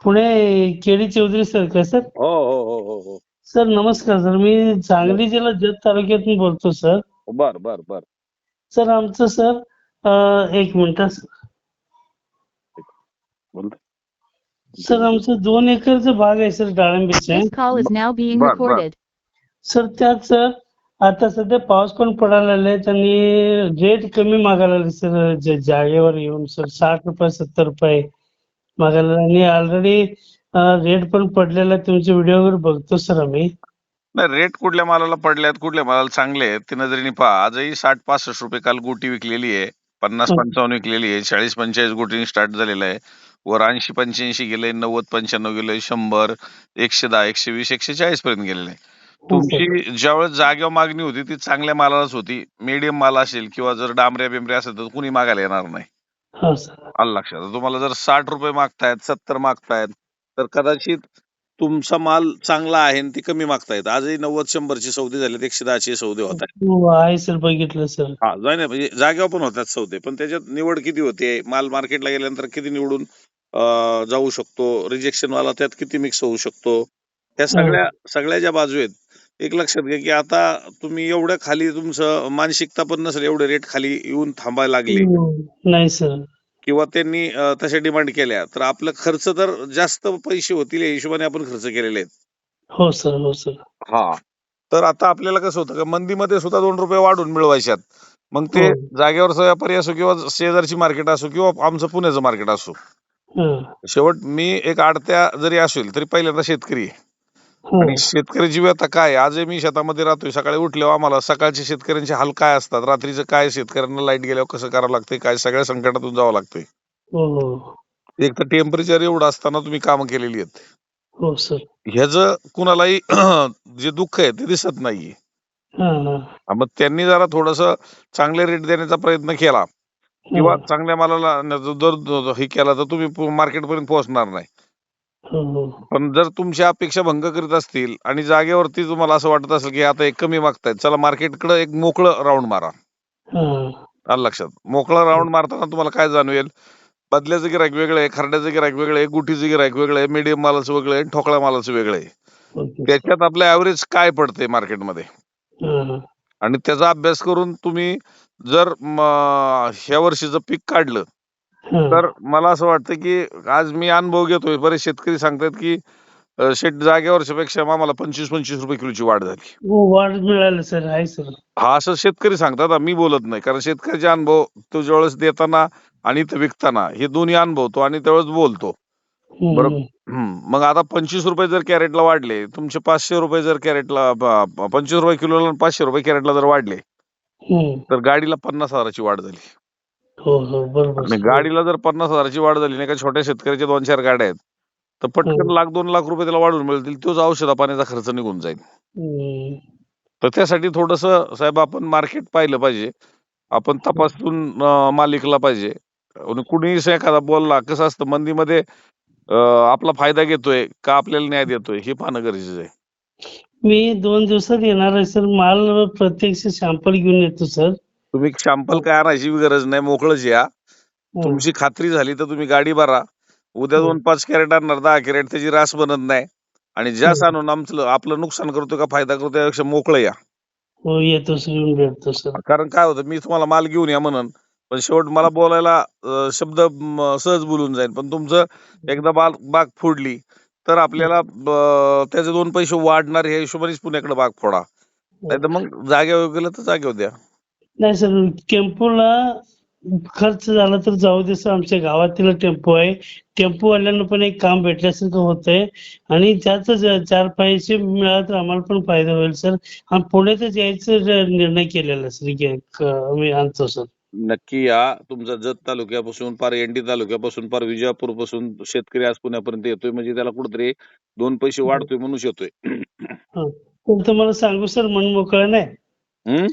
Pune KD Chaudhari sir का sir? हो हो हो हो हो. सर नमस्कार सर, मी सांगली जिल्हा जत तालुक्यातून बोलतो सर. बर बर बर. सर आमचं सर एक मिनिट बोल. सर, आमचं 2 एकरचं बाग आहे sir डाळिंबीचे. This call is now being बर बर. recorded. सर त्यात सर आता सध्या पाऊस पण पडायला लागलेत आणि रेट कमी मागायला लागले सर, जागेवर येऊन सर 60 रुपये 70 रुपये मागायला लागले आणि ऑलरेडी रेट पण पडलेला आहे. तुमचे व्हिडिओवर बघतो सर आम्ही. नाही, रेट कुठल्या मालाला पडल्यात, कुठल्या मालाला चांगले आहेत ते नजरेने पहा. आजही 60-65 रुपये काल गोटी विकलेली आहे, 50-55 विकलेली आहे, 40-45 गोटीने स्टार्ट झालेलं आहे, वर 80-85 गेले, 90-95 गेले, 100, 110, 120, 140 पर्यंत गेलेले. हो सर. तुमची ज्यावेळेस जागेवर मागणी होती ती चांगल्या मालालाच होती. मीडियम माल असेल किंवा जर डांबऱ्या बिंबऱ्या असेल तर कुणी मागायला येणार नाही. हो सर. आलं लक्षात. तुम्हाला जर 60 रुपये मागतायत, 70 मागतायत, तर कदाचित तुमचा माल चांगला आहे आणि ती कमी मागतायत. आजही 90-100 चे सौदे झालेत, 110 चे सौदे होत आहेत. हो, आहे सर, बघितलं सर. हा, नाही म्हणजे जागेवर पण होतात सौदे, पण त्याच्यात निवड किती होते, माल मार्केटला गेल्यानंतर किती निवडून जाऊ शकतो, रिजेक्शन वाला त्यात किती मिक्स होऊ शकतो, ह्या सगळ्या ज्या बाजू आहेत. एक लक्षात घ्या की आता तुम्ही एवढ्या खाली तुमचं मानसिकता पण नसेल, एवढे रेट खाली येऊन थांबायला लागले नाही सर. किंवा त्यांनी तशा डिमांड केल्या, तर आपलं खर्च तर जास्त पैसे होतील या हिशोबाने आपण खर्च केलेले आहेत. हो सर, हो सर. हा, तर आता आपल्याला कसं होतं का मंदीमध्ये सुद्धा 2 रुपये वाढून मिळवायच्यात. मग ते हो. जागेवरचा व्यापारी असो किंवा शेजारची मार्केट असो किंवा आमचं पुण्याचं मार्केट असो, हं. शेवट मी एक आडत्या जरी असेल तरी पहिल्यांदा शेतकरी आहे. हो. आणि शेतकऱ्याची व्यथा काय आहे? आजही मी शेतामध्ये राहतोय, सकाळी उठल्यावर आम्हाला सकाळचे शेतकऱ्यांचे हाल काय असतात, रात्रीचं काय, शेतकऱ्यांना लाईट गेल्यावर कसं करावं लागतंय, काय सगळ्या संकटातून जावं लागतंय. हो, हो. एक तर टेम्परेचर एवढं असताना तुम्ही कामं केलेली आहेत, हो सर. ह्याचं कुणालाही जे दुःख आहे ते दिसत नाहीये. हां, हां. मग त्यांनी जरा थोडस चांगले रेट देण्याचा प्रयत्न केला किंवा चांगल्या मालाला दर हे केला तर तुम्ही मार्केटपर्यंत पोहोचणार नाही. हो, हो. पण जर तुमच्या अपेक्षा भंग करीत असतील आणि जागेवरती तुम्हाला असं वाटत असेल की आता एक कमी मागतायत, चला मार्केटकडे एक मोकळं राऊंड मारा. हां. आलं लक्षात. मोकळं राऊंड मारताना तुम्हाला काय जाणवेल, बदल्याचं गिरायक वेगळं आहे, खरड्याचं गिरायक वेगळं आहे, गुटीचं गिरायक वेगळं आहे, मीडियम मालाचं वेगळं आहे, ठोकळ्या मालाचं वेगळं आहे. Okay sir. त्याच्यात आपलं ऍव्हरेज काय पडते मार्केटमध्ये हां, हां. आणि त्याचा अभ्यास करून तुम्ही जर ह्या वर्षीचं पीक काढलं, हां. तर मला असं वाटतं की आज मी अनुभव घेतोय, बरेच शेतकरी सांगतात की शेट जागेवरच्या पेक्षा आम्हाला 25-25 रुपये किलोची वाढ झाली. हो, वाढ मिळालं सर, आहे सर. हा, असं शेतकरी सांगतात, मी बोलत नाही. कारण शेतकऱ्याचे अनुभव तो ज्यावेळेस देताना आणि इथं विकताना हे दोन्ही अनुभवतो आणि त्यावेळेस बोलतो. बरोबर. हं. मग आता 25 रुपये जर कॅरेटला वाढले, तुमचे 500 रुपये जर कॅरेटला 25 रुपये किलोला आणि 500 रुपये कॅरेटला जर वाढले, हं. तर गाडीला 50,000ची वाढ झाली. हो, हो. बरोबर आणि सर. गाडीला जर 50,000ची वाढ झाली, नाही का छोट्या शेतकऱ्याच्या 2-4 गाड्या आहेत, तर पटकन हं. 1,00,000-2,00,000 रुपये त्याला वाढून मिळतील. तोच औषधा पाण्याचा खर्च निघून जाईल. हं. तर त्यासाठी थोडंसं साहेब आपण मार्केट पाहिलं पाहिजे. आपण तपासून माल विकला पाहिजे. आणि कुणीही एखादा बोलला, कसं असतं मंदीमध्ये आपला फायदा घेतोय का आपल्याला न्याय देतोय हे पाहणं गरजेचं आहे. मी 2 दिवसात येणार आहे सर. माल प्रत्यक्ष सॅम्पल घेऊन येतो सर. तुम्ही सॅम्पल काय आणायची गरज नाही, मोकळंच या. हं. तुमची खात्री झाली तर तुम्ही गाडी भरा. उद्या 2-5 कॅरेट आणणार, 10 कॅरेट, त्याची रास बनत नाही. आणि जास्त आणून आपलं नुकसान करतो का फायदा करतो त्यापेक्षा मोकळं या. हो, येतो सर, येऊन भेटतो सर. कारण काय होतं, मी तुम्हाला माल घेऊन या म्हणन, पण शेवट मला बोलायला शब्द सहज बोलून जाईल. पण तुमचं एकदा बाग फोडली तर आपल्याला त्याचे 2 पैसे वाढणार ह्या हिशोबानेच पुण्याकडे बाग फोडा. नाही तर मग जागेवर गेलं तर जागेवर द्या. नाही सर, टेम्पोला खर्च झाला तर जाऊ दे सर. आमच्या गावातील टेम्पो आहे. टेम्पोवाल्यांना पण एक काम भेटल्यासारखं होतंय आणि त्याच 4 पैसे मिळाले तर आम्हाला पण फायदा होईल सर. आणि पुण्यातच यायचं निर्णय केलेला सर, की आम्ही आणतो सर. नक्की या. तुमचा जत तालुक्यापासून पार एंडी तालुक्यापासून पार विजापूर पासून शेतकरी आज पुण्यापर्यंत येतोय, म्हणजे त्याला कुठेतरी 2 पैसे वाढतोय म्हणून येतोय. हं. पण तुम्हाला सांगू सर, मन मोकळं नाही. हम्म,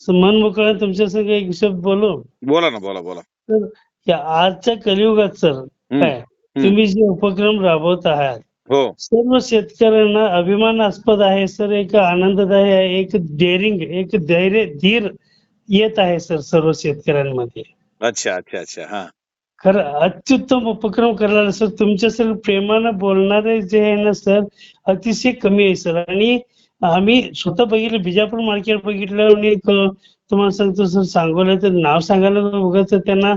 मन मोकळं तुमच्या संग एक शब्द बोलू. बोला ना, बोला. तर या आजच्या कलियुगात सर, हम्म, काय हम्म. तुम्ही जे उपक्रम राबवत आहात, हो, सर्व शेतकऱ्यांना अभिमानास्पद आहे सर. एक आनंददायी आहे, एक डेअरिंग, एक धीर येत आहे सर सर्व शेतकऱ्यांमध्ये. अच्छा. हा. खरं अत्युत्तम उपक्रम करायला सर. तुमच्या सर प्रेमानं बोलणारे जे आहे ना सर, अतिशय कमी आहे सर. आणि आम्ही स्वतः बघितलं, बिजापूर मार्केट बघितलं आणि तुम्हाला सांगतो सर, सांगोल्याचं नाव सांगायला उगाच त्यांना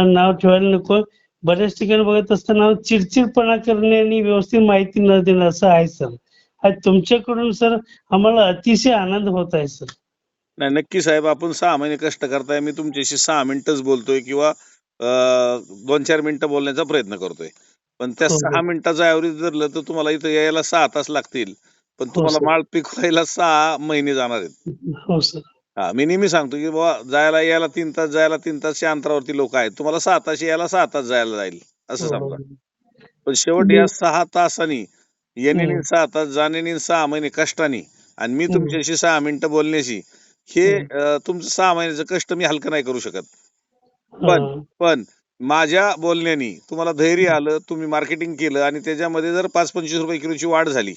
नाव ठेवायला नको. बऱ्याच ठिकाणी बघत असताना चिडचिडपणा करणे आणि व्यवस्थित माहिती न देणं असं आहे सर. आज तुमच्याकडून सर आम्हाला अतिशय आनंद होत आहे सर. नाही, नक्की साहेब, आपण 6 महिने कष्ट करताय. मी तुमच्याशी 6 मिनिटंच बोलतोय किंवा 2-4 मिनिटं बोलण्याचा प्रयत्न करतोय. पण त्या हो 6 हो मिनिटाचं ॲव्हरेज धरलं तर तुम्हाला इथं यायला 6 तास लागतील. पण हो तुम्हाला सर. माल पिकवायला 6 महिने जाणार आहेत. हो सर. हां, मी नेहमी सांगतो, की बाबा जायला यायला 3 तास, जायला 3 तासच्या अंतरावरती लोकं आहेत. तुम्हाला 6 तास यायला 6 तास जायला जाईल, असं हो हो. समजा. पण शेवट या तुम्ही 6 तासांनी, येण्यानी हम्म, 6 तास, जाण्यानी 6 महिने कष्टानी आणि मी हम्म, तुमच्याशी 6 मिनिटं बोलण्याशी, हे हम्म. तुमचं 6 महिन्याचं कष्ट मी हलकं नाही करू शकत. हा. पण पण माझ्या बोलण्यानी तुम्हाला धैर्य आलं, तुम्ही मार्केटिंग केलं आणि त्याच्यामध्ये जर ₹5-25 किलोची वाढ झाली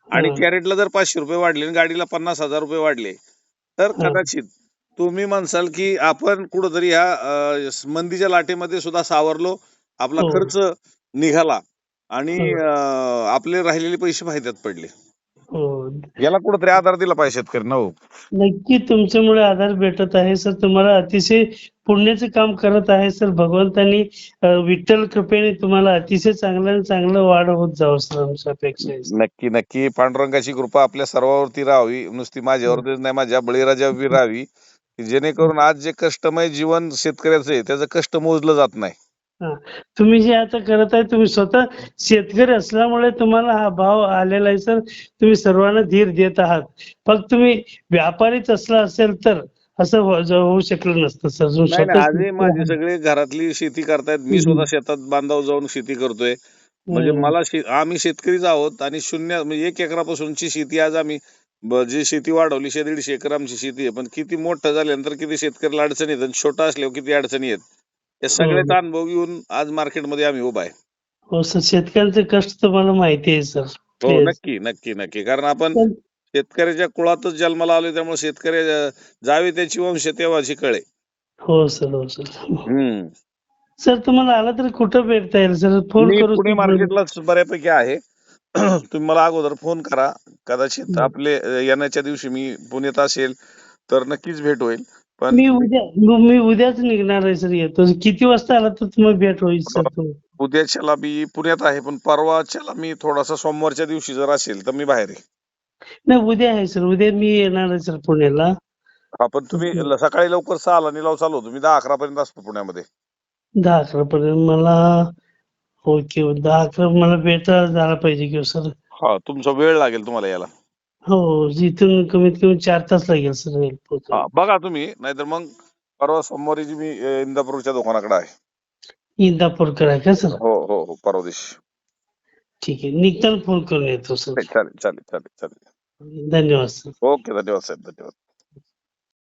आणि हा. कॅरेटला जर ₹500 वाढले आणि गाडीला ₹50,000 वाढले, तर हा. कदाचित तुम्ही म्हणसाल, की आपण कुठेतरी ह्या मंदीच्या लाटेमध्ये सुद्धा सावरलो. आपला हो खर्च निघाला आणि हो आपले राहिलेले पैसे फायद्यात पडले. हो. याला कुठेतरी आधार दिला पाहिजे शेतकऱ्यांना हो. नक्की तुमच्यामुळे आधार भेटत आहे सर. तुम्हाला अतिशय पुण्याचं काम करत आहे सर. भगवंतांनी विठ्ठल कृपेने तुम्हाला अतिशय चांगलं आणि चांगलं वाढ होत जावं सर, आमची अपेक्षा आहे सर. नक्की, नक्की. पांडुरंगाची कृपा आपल्या सर्वांवरती राहावी. नुसती माझ्यावरतीच नाही, माझ्या बळीराजावरही राहावी. की जेणेकरून आज जे कष्टमय जीवन शेतकऱ्याचं आहे, त्याचं कष्ट मोजलं जात नाही. हा. तुम्ही जे आता करत आहे, तुम्ही स्वतः शेतकरी असल्यामुळे तुम्हाला हा भाव आलेला आहे सर. तुम्ही सर्वांना धीर देत आहात. फक्त तुम्ही व्यापारीच असला असेल तर असं होऊ शकलं नसतं सर. जो नाही, नाही. स्वतः आजही शेतकरी माझे आहे. सगळे घरातली शेती करतायत. मी हम्म, स्वतः शेतात बांधावर जाऊन शेती करतोय. म्हणजे हम्म, मला आम्ही शेतकरीच आहोत आणि शून्य म्हणजे 1 एकरापासूनची शेती आज आम्ही जी शेती वाढवली, 100-150 एकर आमची शेती आहे. पण किती मोठं झाल्यानंतर किती शेतकऱ्याला अडचणी येतात आणि छोटा असल्यावर किती अडचणी आहेत. या हो सगळ्याचा अनुभव घेऊन आज मार्केटमध्ये आम्ही उभा आहे. हो सर. शेतकऱ्यांचे कष्ट तुम्हाला माहिती आहे सर. हो, प्लीज. नक्की, नक्की, नक्की. कारण आपण शेतकऱ्याच्या कुळातच जन्माला आलोय, त्यामुळे शेतकऱ्या जावे त्याची वंश तेव्हाची कळे. हो सर. हो सर. हं. सर तुम्हाला आला तर कुठं भेटता येईल सर? फोन मी करू पुणे सर. मार्केटलाच बऱ्यापैकी आहे. तुम्ही मला अगोदर फोन करा. कदाचित आपले येण्याच्या दिवशी मी पुण्यात असेल, तर नक्कीच भेट होईल. पण मी उद्याच निघणार आहे सर. येतो. किती वाजता आला तर तुम्हाला भेट होईल अ, सर तुम्ही? उद्याच्याला मी पुण्यात आहे, पण परवाच्याला मी थोडासा सोमवारच्या दिवशी जर असेल, तर मी बाहेर आहे. नाही, उद्या आहे सर. उद्या मी येणार आहे सर पुण्याला. हां, पण तुम्ही सकाळी लवकर 6:00ला निलाव चालू होतो. मी 10-11 पर्यंत असतो पुण्यामध्ये. 10-11 पर्यंत मला. ओके. 10-11 मला भेटा झाला पाहिजे की सर. हां, तुमचा वेळ लागेल तुम्हाला यायला. हो. इथून कमीत कमी 4 तास लागेल सर पोहोचायला. हां, बघा तुम्ही. नाहीतर मग परवा सोमवारी जी मी इंदापूरच्या दुकानाकडे आहे. इंदापूरकर आहे का सर? हो, हो, हो. परवा दिवशी. ठीक आहे. निघताना फोन करून येतो सर. चालेल, चालेल, चालेल, चालेल. धन्यवाद सर. ओके. धन्यवाद साहेब. धन्यवाद.